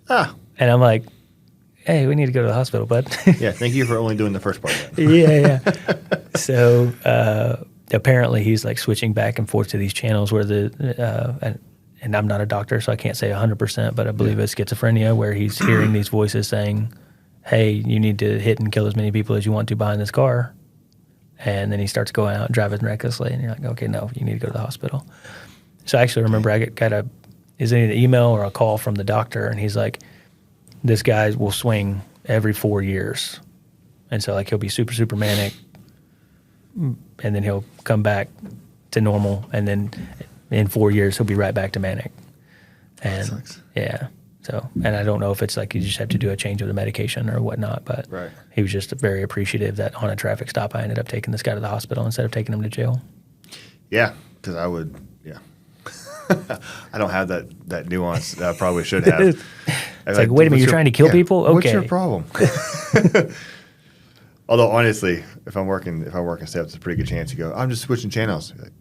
And I'm like, hey, we need to go to the hospital, bud. Yeah, thank you for only doing the first part of that. Yeah. So apparently he's like switching back and forth to these channels where and I'm not a doctor, so I can't say 100%, but I believe it's schizophrenia, where he's hearing these voices saying, hey, you need to hit and kill as many people as you want to behind this car. And then he starts going out and driving recklessly, and you're like, okay, no, you need to go to the hospital. So I actually remember I got an email or a call from the doctor, and he's like, this guy will swing every 4 years. And so like he'll be super, super manic, and then he'll come back to normal, and then in 4 years he'll be right back to manic. And that sucks. Yeah. So, and I don't know if it's like you just have to do a change of the medication or whatnot, but he was just very appreciative that on a traffic stop I ended up taking this guy to the hospital instead of taking him to jail. Yeah, because I would, I don't have that nuance that I probably should have. It's like, wait a minute, you're trying to kill people? Okay. What's your problem? Although honestly, if I'm working steps, it's a pretty good chance you go, I'm just switching channels. Like,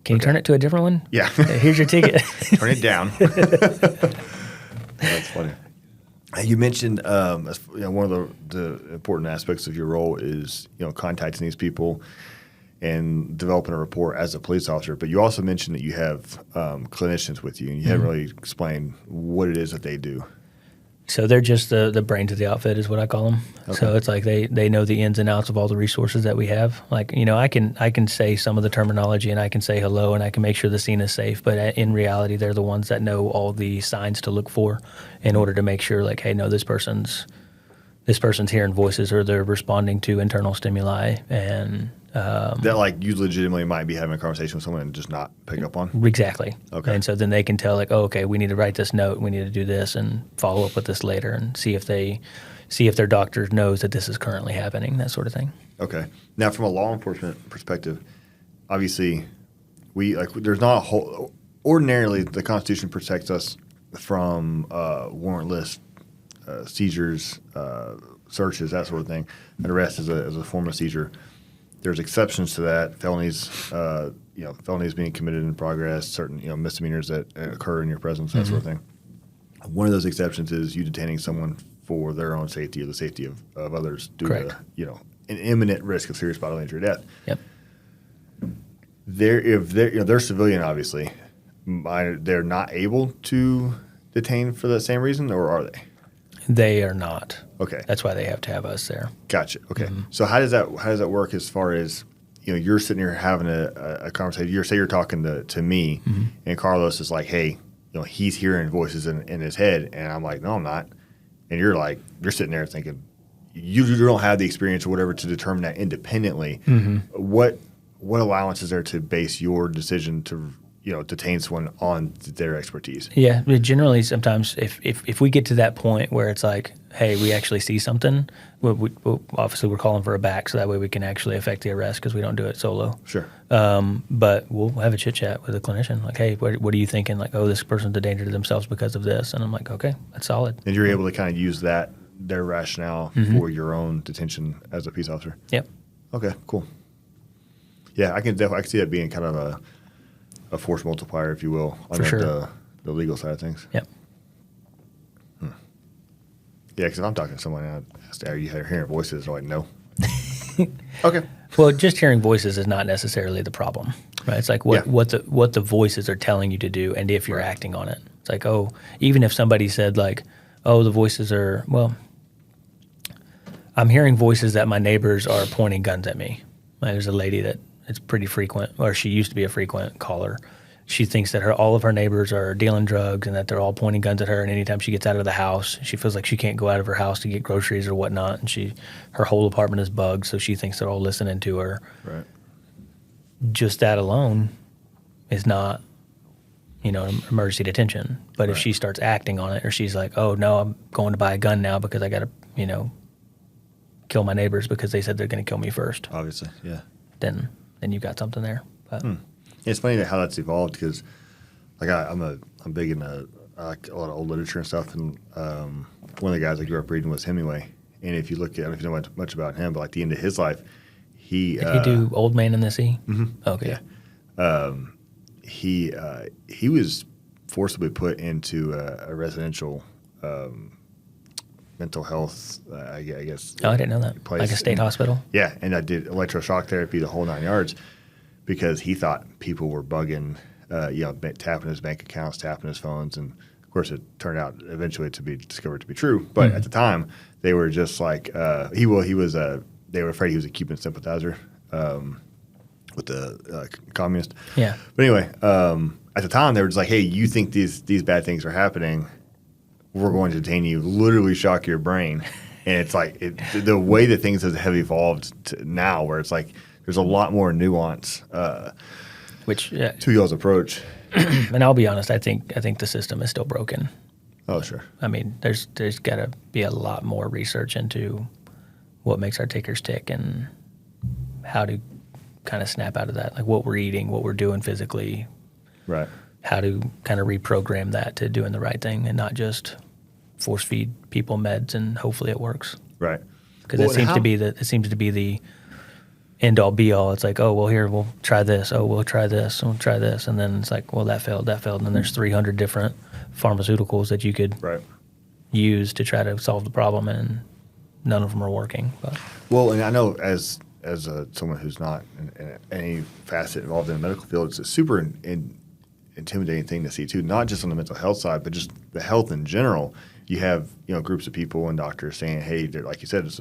can you turn it to a different one? Yeah. Here's your ticket. Turn it down. That's funny. You mentioned one of the important aspects of your role is contacting these people and developing a rapport as a police officer. But you also mentioned that you have clinicians with you, and you haven't really explained what it is that they do. So they're just the brains of the outfit is what I call them. Okay. So it's like they know the ins and outs of all the resources that we have. Like, I can say some of the terminology, and I can say hello, and I can make sure the scene is safe. But in reality, they're the ones that know all the signs to look for in order to make sure, like, hey, no, this person's hearing voices, or they're responding to internal stimuli, and that like you legitimately might be having a conversation with someone and just not pick up on. Exactly. Okay. And so then they can tell, like, oh, okay, we need to write this note, we need to do this, and follow up with this later, and see if their doctor knows that this is currently happening, that sort of thing. Okay. Now, from a law enforcement perspective, obviously, there's not a whole. Ordinarily, the Constitution protects us from warrantless seizures, searches, that sort of thing. An arrest is a form of seizure. There's exceptions to that. Felonies, felonies being committed in progress, certain misdemeanors that occur in your presence, that sort of thing. One of those exceptions is you detaining someone for their own safety or the safety of others due to an imminent risk of serious bodily injury or death. Yep. If they're civilian, obviously, they're not able to detain for the same reason, or are they? They are not. Okay. That's why they have to have us there. Gotcha. Okay. So how does that work as far as you're sitting here having a conversation? Say you're talking to me, and Carlos is like, hey, he's hearing voices in his head, and I'm like, no, I'm not. And you're sitting there thinking, you don't have the experience or whatever to determine that independently. What allowance is there to base your decision to detain someone on their expertise? Yeah, generally, sometimes if we get to that point where it's like, hey, we actually see something, obviously we're calling for a back, so that way we can actually affect the arrest because we don't do it solo. Sure. But we'll have a chit chat with a clinician, like, hey, what are you thinking? Like, oh, this person's a danger to themselves because of this, and I'm like, okay, that's solid. And you're able to kind of use their rationale for your own detention as a peace officer. Yep. Okay. Cool. Yeah, I can see that being kind of a force multiplier, if you will, on the legal side of things. Yep. Yeah, because if I'm talking to someone, I ask, are you hearing voices? They're like, no. Okay. Well, just hearing voices is not necessarily the problem, right? It's like what the voices are telling you to do, and if you're acting on it. It's like, oh, even if somebody said like, oh, the voices are, well, I'm hearing voices that my neighbors are pointing guns at me. Like, there's a lady that it's pretty frequent, or she used to be a frequent caller. She thinks that all of her neighbors are dealing drugs and that they're all pointing guns at her. And anytime she gets out of the house, she feels like she can't go out of her house to get groceries or whatnot. And her whole apartment is bugged, so she thinks they're all listening to her. Right. Just that alone is not, an emergency detention. But if she starts acting on it, or she's like, oh, no, I'm going to buy a gun now because I got to, kill my neighbors because they said they're going to kill me first. Obviously, yeah. Then you got something there. But. It's funny how that's evolved because, like, I'm big into I like a lot of old literature and stuff, and one of the guys I grew up reading was Hemingway. And if you look at, I don't know if you know much about him, but like the end of his life, he Did he do Old Man in the Sea? Mm-hmm. Okay. Yeah. He was forcibly put into a residential mental health, I guess. Oh, I didn't know that. Place. Like a state hospital? Yeah, and I did electroshock therapy the whole 9 yards because he thought people were bugging, tapping his bank accounts, tapping his phones, and of course it turned out eventually to be discovered to be true. But at the time, they were just like they were afraid he was a Cuban sympathizer with the communist. Yeah. But anyway, at the time they were just like, hey, you think these bad things are happening? We're going to detain you, literally shock your brain. And it's like the way that things have evolved to now, where it's like there's a lot more nuance to y'all's approach. And I'll be honest, I think the system is still broken. Oh, sure. I mean, there's got to be a lot more research into what makes our takers tick and how to kind of snap out of that, like what we're eating, what we're doing physically, Right. how to kind of reprogram that to doing the right thing and not just force feed people meds and hopefully it works. Right. Because it seems to be the end all be all. It's like, oh, well, here, we'll try this. Oh, we'll try this. We'll try this. And then it's like, well, that failed. And then there's 300 different pharmaceuticals that you could use to try to solve the problem, and none of them are working. But. Well, and I know as someone who's not in any facet involved in the medical field, it's a super intimidating thing to see too, not just on the mental health side, but just the health in general. You have groups of people and doctors saying, hey, like you said, it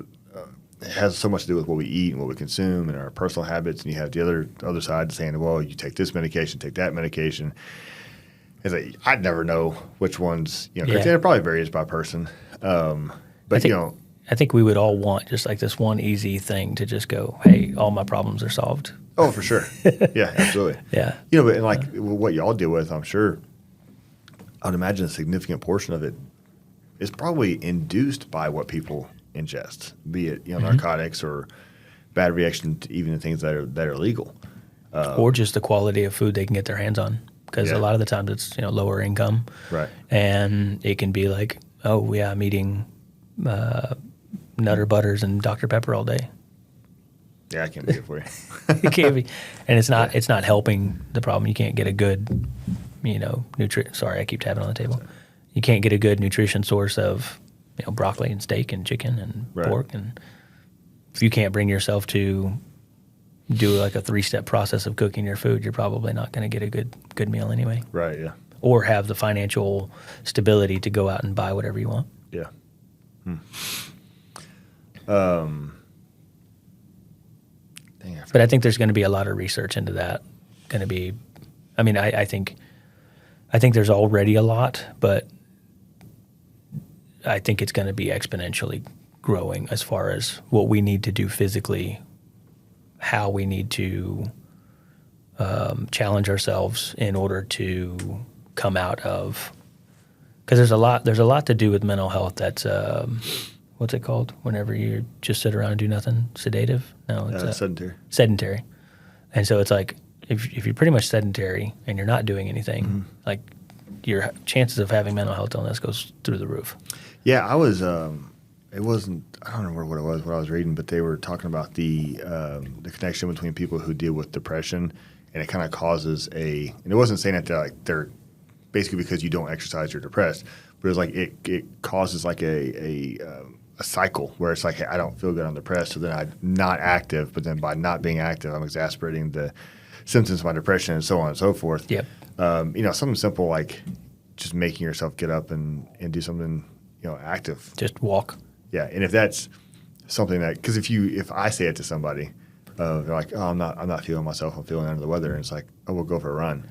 has so much to do with what we eat and what we consume and our personal habits. And you have the other side saying, well, you take this medication, take that medication. It's like, I'd never know which ones, correct. And it probably varies by person. But I think we would all want just like this one easy thing to just go, hey, all my problems are solved. Oh, for sure. Yeah, absolutely. Yeah. But like what y'all deal with, I'm sure, I would imagine a significant portion of it is probably induced by what people ingest, be it narcotics or bad reaction to even the things that are legal, or just the quality of food they can get their hands on. Because a lot of the times it's lower income, right? And it can be like, oh yeah, I'm eating Nutter Butters and Dr. Pepper all day. Yeah, I can't make it for you. It can't be, and it's not helping the problem. You can't get a good, Sorry, I keep tapping on the table. You can't get a good nutrition source of, broccoli and steak and chicken and pork, and if you can't bring yourself to do like a 3-step process of cooking your food, you're probably not going to get a good meal anyway. Right. Yeah. Or have the financial stability to go out and buy whatever you want. Yeah. But I think there's going to be a lot of research into that. I think there's already a lot, but I think it's going to be exponentially growing as far as what we need to do physically, how we need to challenge ourselves in order to come out of. Because there's a lot to do with mental health. That's what's it called? Whenever you just sit around and do nothing, sedative? No, it's sedentary. Sedentary, and so it's like if you're pretty much sedentary and you're not doing anything, like your chances of having mental health illness goes through the roof. Yeah, I was. It wasn't. I don't remember what it was. What I was reading, but they were talking about the connection between people who deal with depression, and it kind of causes and it wasn't saying that they're basically because you don't exercise you're depressed, but it's like it causes like a cycle where it's like, hey, I don't feel good, I'm depressed, so then I'm not active, but then by not being active, I'm exacerbating the symptoms of my depression and so on and so forth. Yep. Something simple like just making yourself get up and do something active. Just walk. Yeah, and if that's something that, because if I say it to somebody, they're like, oh, I'm not feeling myself, I'm feeling under the weather, and it's like, oh, we'll go for a run.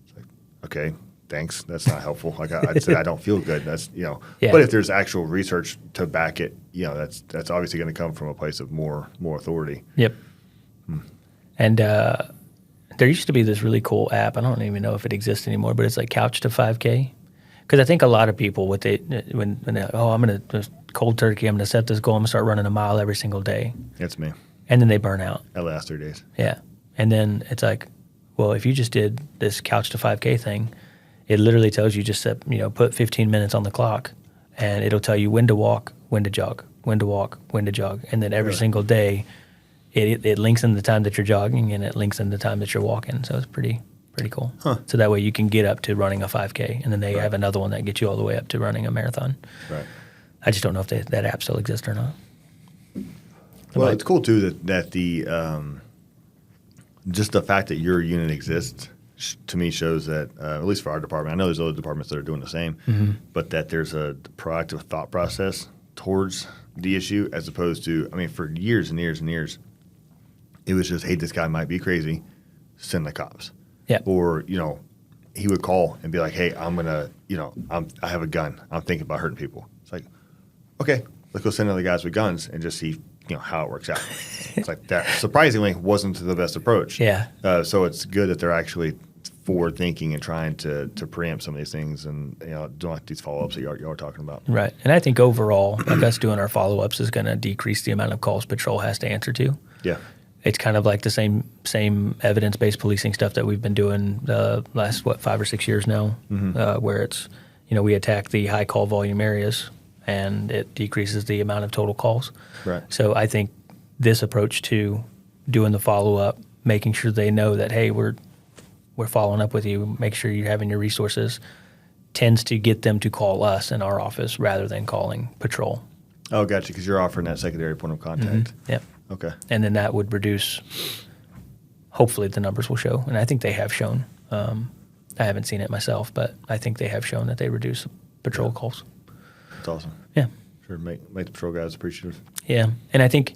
It's like, okay, thanks, that's not helpful. Like I said, I don't feel good. That's Yeah. But if there's actual research to back it, that's obviously going to come from a place of more authority. Yep. And there used to be this really cool app. I don't even know if it exists anymore, but it's like Couch to 5K. Because I think a lot of people when they're like, oh, I'm going to cold turkey, I'm going to set this goal, I'm going to start running a mile every single day. That's me. And then they burn out. That lasts 3 days. Yeah. And then it's like, well, if you just did this Couch to 5K thing, It literally tells you just set, put 15 minutes on the clock, and it'll tell you when to walk, when to jog, when to walk, when to jog, and then every single day, it links in the time that you're jogging and it links in the time that you're walking. So it's pretty cool. Huh. So that way you can get up to running a 5K, and then they have another one that gets you all the way up to running a marathon. Right. I just don't know if that app still exists or not. Well, it's cool too that the just the fact that your unit exists to me shows that at least for our department, I know there's other departments that are doing the same, but that there's a proactive thought process towards the issue as opposed to, I mean, for years and years and years, it was just, hey, this guy might be crazy, send the cops. Yeah. Or, he would call and be like, hey, I'm going to, I have a gun. I'm thinking about hurting people. It's like, okay, let's go send other guys with guns and just see, how it works out. It's like that surprisingly wasn't the best approach. Yeah. So it's good that they're actually forward thinking and trying to preempt some of these things and, doing like these follow-ups that you are talking about. Right. And I think overall, like us doing our follow-ups is going to decrease the amount of calls patrol has to answer to. Yeah. It's kind of like the same evidence-based policing stuff that we've been doing the last, 5 or 6 years now, where it's, we attack the high call volume areas and it decreases the amount of total calls. Right. So I think this approach to doing the follow-up, making sure they know that, hey, we're following up with you, make sure you're having your resources, tends to get them to call us in our office rather than calling patrol. Oh, gotcha, because you're offering that secondary point of contact. Yep. Okay. And then that would reduce, hopefully the numbers will show, and I think they have shown. I haven't seen it myself, but I think they have shown that they reduce patrol calls. That's awesome. Yeah. Sure, make the patrol guys appreciative. Yeah, and I think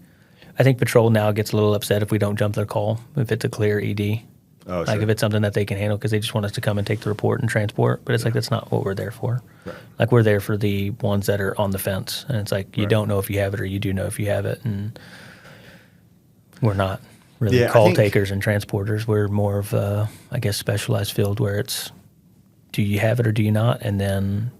patrol now gets a little upset if we don't jump their call, if it's a clear ED. Oh, like sure. if it's something that they can handle because they just want us to come and take the report and transport. But it's like that's not what we're there for. Right. Like we're there for the ones that are on the fence. And it's like you don't know if you have it or you do know if you have it. And we're not really call takers and transporters. We're more of a, I guess, specialized field where it's do you have it or do you not? And then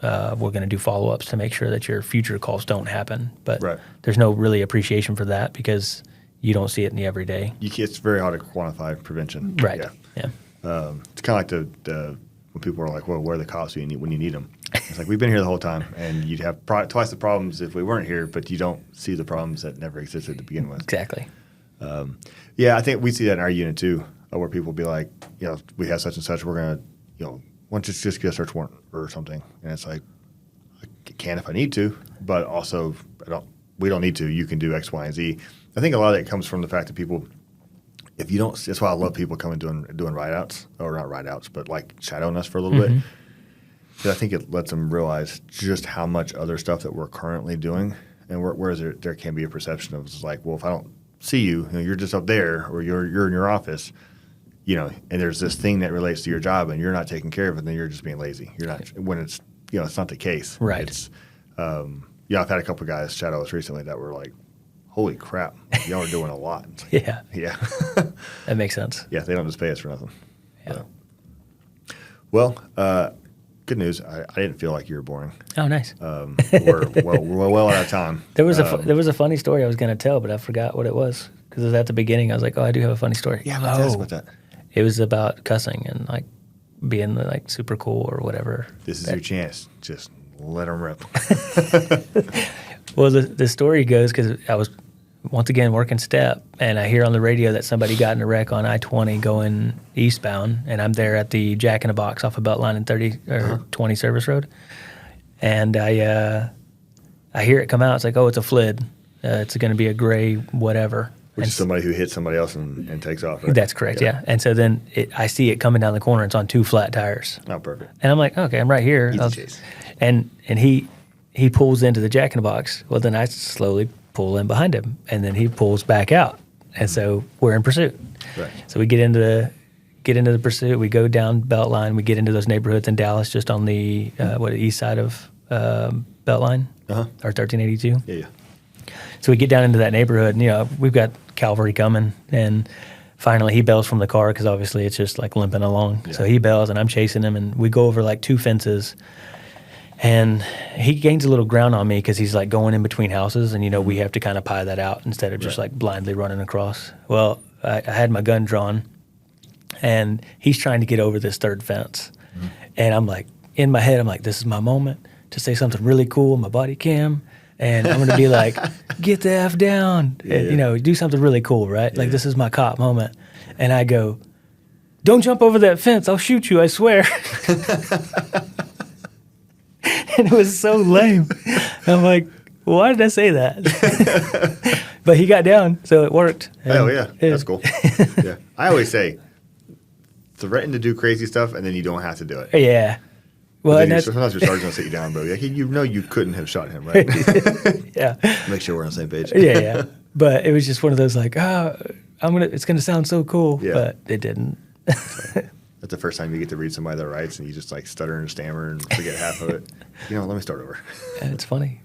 we're going to do follow-ups to make sure that your future calls don't happen. But there's no really appreciation for that because you don't see it in the everyday. It's very hard to quantify prevention. Right. Yeah. It's kind of like the when people are like, well, where are the cops when you need them? It's like, we've been here the whole time, and you'd have twice the problems if we weren't here, but you don't see the problems that never existed to begin with. Exactly. I think we see that in our unit too, where people be like, we have such and such, we're going to, why don't you just get a search warrant or something? And it's like, I can if I need to, but also we don't need to. You can do X, Y, and Z. I think a lot of it comes from the fact that people, if you don't, that's why I love people coming doing write-outs, or not write-outs, but like shadowing us for a little bit. Because I think it lets them realize just how much other stuff that we're currently doing, and whereas there can be a perception of like, well, if I don't see you, you're just up there, or you're in your office, and there's this thing that relates to your job, and you're not taking care of it, then you're just being lazy. You're not when it's it's not the case. Right. It's I've had a couple of guys shadow us recently that were like, holy crap, y'all are doing a lot. Like, yeah. That makes sense. Yeah, they don't just pay us for nothing. Yeah. So. Well, good news. I didn't feel like you were boring. Oh, nice. We're well out of time. There was a funny story I was going to tell, but I forgot what it was because it was at the beginning. I was like, oh, I do have a funny story. Yeah, let's ask about that. It was about cussing and like being like super cool or whatever. This is your chance. Just let them rip. Well, the story goes because I was once again working step, and I hear on the radio that somebody got in a wreck on I-20 going eastbound, and I'm there at the Jack in the Box off of Beltline and 30 or 20 Service Road, and I hear it come out. It's like, oh, it's a FLID. It's going to be a gray whatever. Which is somebody who hits somebody else and takes off, right? That's correct, yeah. And so then I see it coming down the corner. It's on 2 flat tires. Oh, perfect. And I'm like, okay, I'm right here. Easy chase. And he pulls into the Jack in the Box. Well, then I slowly pull in behind him, and then he pulls back out. And so we're in pursuit. Right. So we get into the pursuit. We go down Beltline. We get into those neighborhoods in Dallas, just on the east side of Beltline, or 1382. Yeah. So we get down into that neighborhood, and we've got cavalry coming, and finally he bails from the car because obviously it's just like limping along. Yeah. So he bails, and I'm chasing him, and we go over like 2 fences, and he gains a little ground on me because he's like going in between houses, and we have to kind of pie that out instead of just like blindly running across. Well, I had my gun drawn, and he's trying to get over this 3rd fence. And I'm like, in my head, I'm like, this is my moment to say something really cool on my body cam. And I'm going to be like, get the F down. And, you know, do something really cool, right? Like, this is my cop moment. And I go, don't jump over that fence. I'll shoot you, I swear. And it was so lame. I'm like, why did I say that? But he got down, so it worked. Oh, yeah. That's cool. Yeah. I always say, threaten to do crazy stuff, and then you don't have to do it. Yeah. Well, and that's, sometimes your sergeant will sit you down, but like, you know you couldn't have shot him, right? yeah. Make sure we're on the same page. Yeah. But it was just one of those like, it's gonna sound so cool, but it didn't. That's the first time you get to read somebody their rights, and you just like stutter and stammer and forget half of it. You know, let me start over. And it's funny.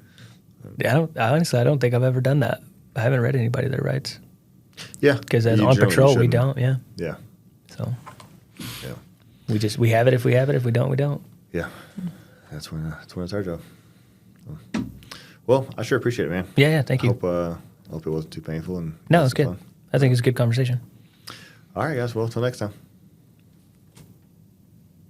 Honestly, I don't think I've ever done that. I haven't read anybody their rights. Yeah. Because on patrol, we don't. Yeah. Yeah. So. Yeah. We have it if we have it. If we don't, we don't. Yeah. That's when it's our job. So. Well, I sure appreciate it, man. Yeah. Thank you. I hope it wasn't too painful. And no, it's good. Fun. I think it's a good conversation. All right, guys. Well, until next time.